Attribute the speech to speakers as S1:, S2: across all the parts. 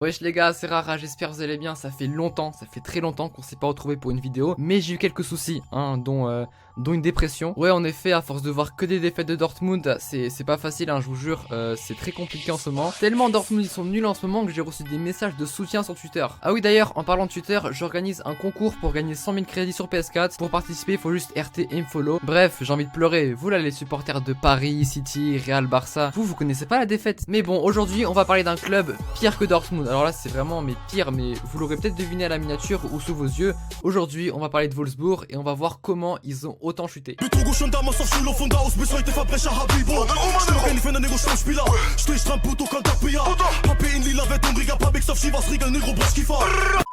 S1: Wesh les gars, c'est Rara, j'espère que vous allez bien. Ça fait très longtemps qu'on s'est pas retrouvé pour une vidéo. Mais j'ai eu quelques soucis, dont une dépression. Ouais, en effet, à force de voir que des défaites de Dortmund, c'est pas facile, je vous jure. C'est très compliqué en ce moment. Tellement Dortmund ils sont nuls en ce moment que j'ai reçu des messages de soutien sur Twitter. Ah oui d'ailleurs, en parlant de Twitter, j'organise un concours pour gagner 100 000 crédits sur PS4. Pour participer, il faut juste RT et me follow. Bref, j'ai envie de pleurer. Vous là les supporters de Paris, City, Real, Barça, vous connaissez pas la défaite. Mais bon, aujourd'hui on va parler d'un club pire que Dortmund. Alors là c'est vraiment pire, mais vous l'aurez peut-être deviné à la miniature ou sous vos yeux. Aujourd'hui on va parler de Wolfsburg et on va voir comment ils ont autant chuté.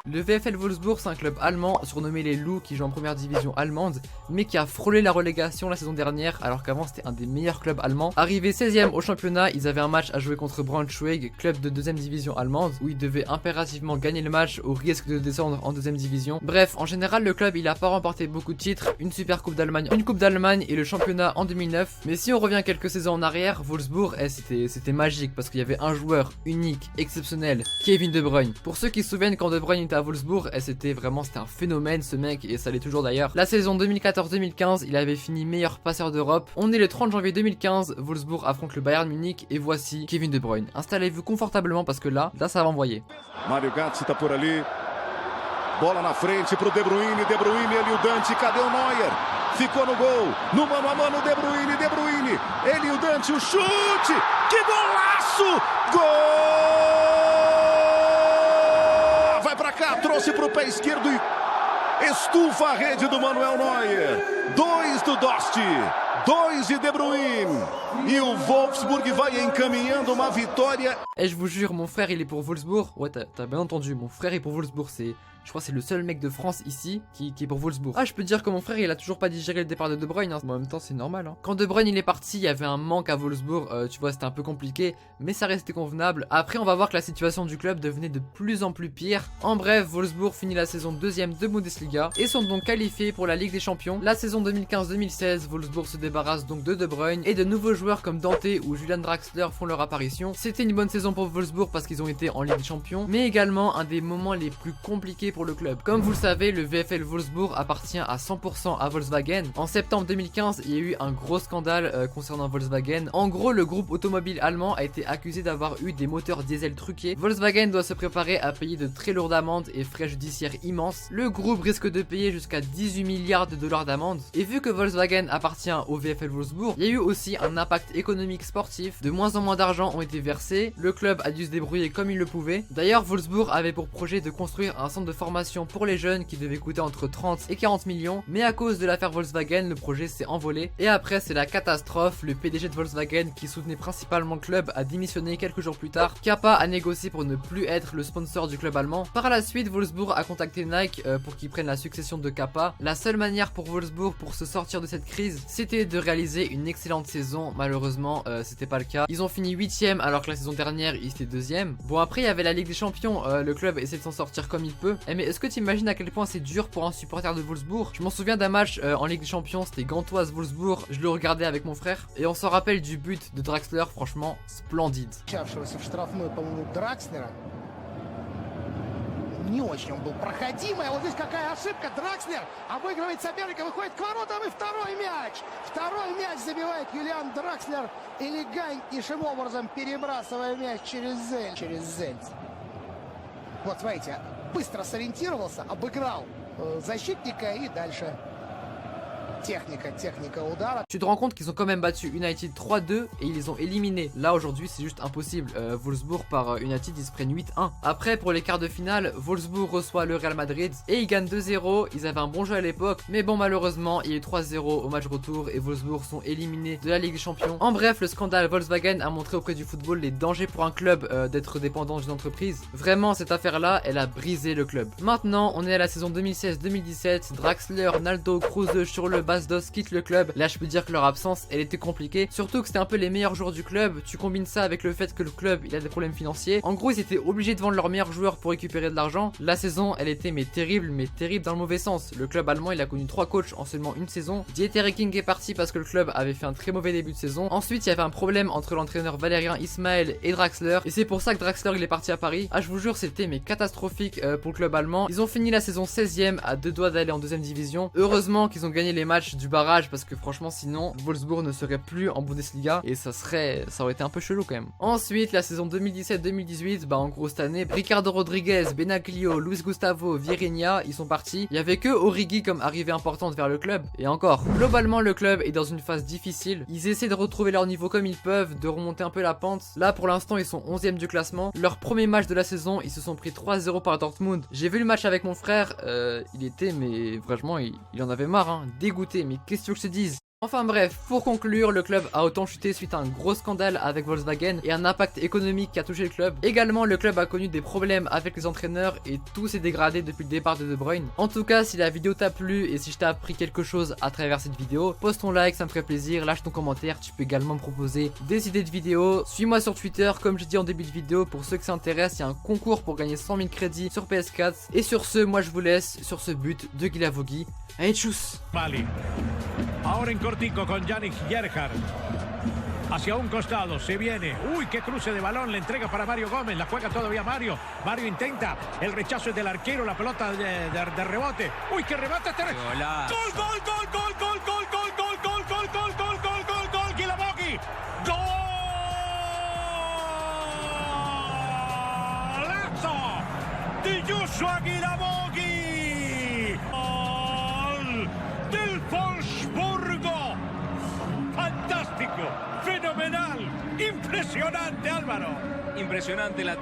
S1: Le VfL Wolfsburg, c'est un club allemand surnommé les Loups qui joue en première division allemande, mais qui a frôlé la relégation la saison dernière alors qu'avant c'était un des meilleurs clubs allemands. Arrivé 16ème au championnat, ils avaient un match à jouer contre Braunschweig, club de deuxième division allemande, où ils devaient impérativement gagner le match au risque de descendre en deuxième division. Bref, en général le club il a pas remporté beaucoup de titres, une super coupe d'Allemagne, une coupe d'Allemagne et le championnat en 2009. Mais si on revient quelques saisons en arrière, Wolfsburg, c'était magique parce qu'il y avait un joueur unique, exceptionnel, Kevin De Bruyne. Pour ceux qui se souviennent quand De Bruyne était à Wolfsburg, c'était un phénomène ce mec et ça l'est toujours d'ailleurs. La saison 2014-2015, il avait fini meilleur passeur d'Europe. On est le 30 janvier 2015, Wolfsburg affronte le Bayern Munich et voici Kevin De Bruyne. Installez-vous confortablement parce que là ça va envoyer.
S2: Mario Götze tá por ali. Bola na frente pro De Bruyne, ele e o Dante, cadê o Neuer? Ficou no gol, no mano a mano De Bruyne, ele e o Dante, o chute, que golaço! Gol! Vai pra cá, trouxe pro pé esquerdo e estufa a rede do Manuel Neuer. 2 do Dost, 2 de De Bruyne. E o Wolfsburg vai encaminhando uma vitória.
S1: Et je vous jure, mon frère il est pour Wolfsburg. Ouais, t'as bien entendu, mon frère est pour Wolfsburg. Je crois que c'est le seul mec de France ici qui est pour Wolfsburg. Ah, je peux dire que mon frère il a toujours pas digéré le départ de De Bruyne, mais en même temps c'est normal. Quand De Bruyne il est parti, il y avait un manque à Wolfsburg, tu vois, c'était un peu compliqué, mais ça restait convenable. Après on va voir que la situation du club devenait de plus en plus pire. En bref, Wolfsburg finit la saison 2ème de Bundesliga et sont donc qualifiés pour la Ligue des Champions. La saison 2015-2016, Wolfsburg se débarrasse donc de Bruyne et de nouveaux joueurs comme Dante ou Julian Draxler font leur apparition. C'était une bonne saison pour Wolfsburg parce qu'ils ont été en Ligue des Champions, mais également un des moments les plus compliqués pour le club. Comme vous le savez, le VfL Wolfsburg appartient à 100% à Volkswagen. En septembre 2015, il y a eu un gros scandale concernant Volkswagen. En gros, le groupe automobile allemand a été accusé d'avoir eu des moteurs diesel truqués. Volkswagen doit se préparer à payer de très lourdes amendes et frais judiciaires immenses. Le groupe risque de payer jusqu'à 18 milliards de dollars d'amende. Et vu que Volkswagen appartient au VfL Wolfsburg, il y a eu aussi un impact économique sportif. De moins en moins d'argent ont été versés. Le club a dû se débrouiller comme il le pouvait. D'ailleurs, Wolfsburg avait pour projet de construire un centre de formation pour les jeunes qui devait coûter entre 30 et 40 millions. Mais à cause de l'affaire Volkswagen, le projet s'est envolé. Et après, c'est la catastrophe. Le PDG de Volkswagen, qui soutenait principalement le club, a démissionné quelques jours plus tard. Kappa a négocié pour ne plus être le sponsor du club allemand. Par la suite, Wolfsburg a contacté Nike pour qu'ils prennent la succession de Kappa. La seule manière pour Wolfsburg pour se sortir de cette crise, c'était de réaliser une excellente saison. Malheureusement, c'était pas le cas. Ils ont fini 8ème alors que la saison dernière, ils étaient 2ème. Bon, après, il y avait la Ligue des Champions. Le club essaie de s'en sortir comme il peut. Mais est-ce que tu imagines à quel point c'est dur pour un supporter de Wolfsburg? Je m'en souviens d'un match en Ligue des Champions, c'était Gantoise Wolfsburg, je le regardais avec mon frère et on s'en rappelle du but de Draxler, franchement splendide.
S3: Не очень он был проходимый, а вот здесь какая ошибка, Дракслер обыгрывает соперника, выходит к воротам и второй мяч забивает Юлиан Дракслер, элегантнейшим образом перебрасывая мяч через Зельц. Вот смотрите, быстро сориентировался, обыграл защитника и дальше technique удара.
S1: Tu te rends compte qu'ils ont quand même battu United 3-2 et ils les ont éliminés. Là aujourd'hui c'est juste impossible. Wolfsburg par United ils se prennent 8-1. Après pour les quarts de finale, Wolfsburg reçoit le Real Madrid et ils gagnent 2-0. Ils avaient un bon jeu à l'époque, mais bon malheureusement il y a eu 3-0 au match retour et Wolfsburg sont éliminés de la Ligue des Champions. En bref, le scandale Volkswagen a montré auprès du football les dangers pour un club d'être dépendant d'une entreprise. Vraiment cette affaire là elle a brisé le club. Maintenant on est à la saison 2016-2017. Draxler, Naldo, Kruse sur le bas Dost quitte le club. Là je peux dire que leur absence elle était compliquée, surtout que c'était un peu les meilleurs joueurs du club. Tu combines ça avec le fait que le club il a des problèmes financiers. En gros ils étaient obligés de vendre leurs meilleurs joueurs pour récupérer de l'argent. La saison elle était mais terrible dans le mauvais sens. Le club allemand il a connu 3 coachs en seulement une saison. Dieter Hecking est parti parce que le club avait fait un très mauvais début de saison. Ensuite il y avait un problème entre l'entraîneur Valérien Ismaël et Draxler, et c'est pour ça que Draxler il est parti à Paris. Ah je vous jure c'était mais catastrophique pour le club allemand. Ils ont fini la saison 16ème à 2 doigts d'aller en deuxième division. Heureusement qu'ils ont gagné les matchs du barrage parce que franchement sinon Wolfsburg ne serait plus en Bundesliga et ça aurait été un peu chelou quand même. Ensuite la saison 2017-2018, bah en gros cette année Ricardo Rodriguez, Benaglio, Luis Gustavo, Vierinha ils sont partis. Il y avait que Origi comme arrivée importante vers le club, et encore. Globalement le club est dans une phase difficile. Ils essaient de retrouver leur niveau comme ils peuvent, de remonter un peu la pente. Là pour l'instant ils sont 11ème du classement. Leur premier match de la saison ils se sont pris 3-0 par Dortmund. J'ai vu le match avec mon frère, il était mais franchement il en avait marre hein, dégoûté, mais qu'est-ce que tu veux que je te dise? Enfin bref, pour conclure, le club a autant chuté suite à un gros scandale avec Volkswagen et un impact économique qui a touché le club. Également, le club a connu des problèmes avec les entraîneurs et tout s'est dégradé depuis le départ de De Bruyne. En tout cas, si la vidéo t'a plu et si je t'ai appris quelque chose à travers cette vidéo, pose ton like, ça me ferait plaisir, lâche ton commentaire, tu peux également me proposer des idées de vidéos. Suis-moi sur Twitter, comme je dis en début de vidéo, pour ceux qui s'intéressent, il y a un concours pour gagner 100 000 crédits sur PS4. Et sur ce, moi je vous laisse sur ce but de Guilavogui. Allez, tchuss!
S4: Mali. Ahora en cortico con Yannick Gerhardt. Hacia un costado, se viene. Uy, qué cruce de balón. Le entrega para Mario Gómez. La juega todavía Mario. Mario intenta. El rechazo es del arquero. La pelota de rebote. Uy, qué rebate. Gol, gol, gol, gol, gol, gol, gol, gol, gol, gol, gol, gol, gol, gol, gol, gol. Guilavogui. Golazo de Joshua Guilavogui. Del Wolfsburgo, fantástico, fenomenal, impresionante Álvaro, impresionante la